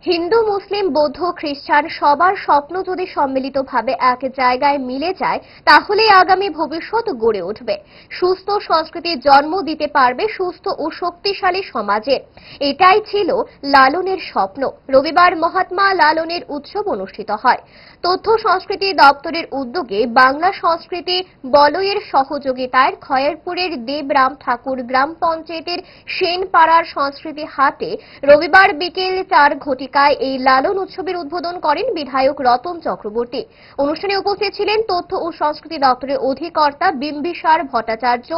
হিন্দু, মুসলিম, বৌদ্ধ, খ্রিস্টান সবার স্বপ্ন যদি সম্মিলিতভাবে এক জায়গায় মিলে যায় তাহলেই আগামী ভবিষ্যৎ গড়ে উঠবে। সুস্থ সংস্কৃতির জন্ম দিতে পারবে সুস্থ ও শক্তিশালী সমাজের। এটাই ছিল লালনের স্বপ্ন। রবিবার মহাত্মা লালনের উৎসব অনুষ্ঠিত হয়। তথ্য সংস্কৃতি দপ্তরের উদ্যোগে বাংলা সংস্কৃতি বলয়ের সহযোগিতায় খয়েরপুরের দেবরাম ঠাকুর গ্রাম পঞ্চায়েতের সেনপাড়ার সংস্কৃতি হাটে রবিবার বিকেল 4 ঘটিকায় এই লালন উৎসবের উদ্বোধন করেন বিধায়ক রতন চক্রবর্তী। অনুষ্ঠানে উপস্থিত ছিলেন তথ্য ও সংস্কৃতি দপ্তরের অধিকর্তা বিম্বিসার ভট্টাচার্য,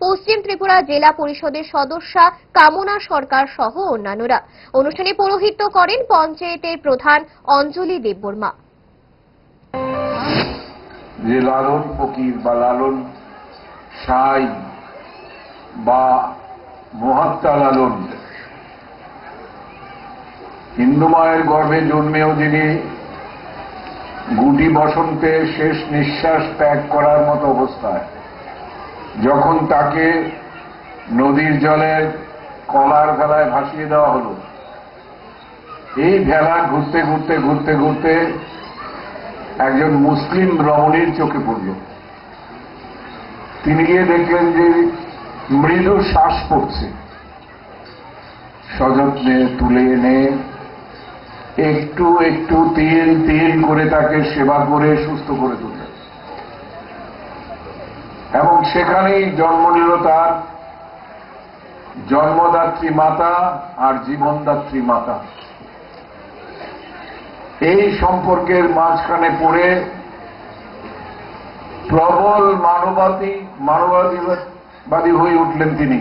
পশ্চিম ত্রিপুরা জেলা পরিষদের সদস্যা কামনা সরকার সহ অন্যান্যরা। অনুষ্ঠানে পৌরোহিত্য করেন পঞ্চায়েতের প্রধান অঞ্জলি দেববর্মা। যে লালন ফকির বা লালন সাই বা মহাত্মা লালন, হিন্দু মায়ের গর্ভে জন্মেও যিনি গুটি বসন্তে শেষ নিঃশ্বাস ত্যাগ করার মতো অবস্থায় যখন তাকে নদীর জলের কলার ভেলায় ভাসিয়ে দেওয়া হল, এই ভেলা ঘুরতে ঘুরতে ঘুরতে ঘুরতে একজন মুসলিম রমণীর চোখে পড়ল। তিনি গিয়ে দেখলেন যে মৃদু শ্বাস পড়ছে। সযত্নে তুলে এনে একটু একটু তিল তিল করে তাকে সেবা করে সুস্থ করে তুললেন এবং সেখানেই জন্ম নিল তার জন্মদাত্রী মাতা আর জীবনদাত্রী মাতা। এই সম্পর্কের মাঝখানে পড়ে প্রবল মানববাদী হয়ে উঠলেন তিনি।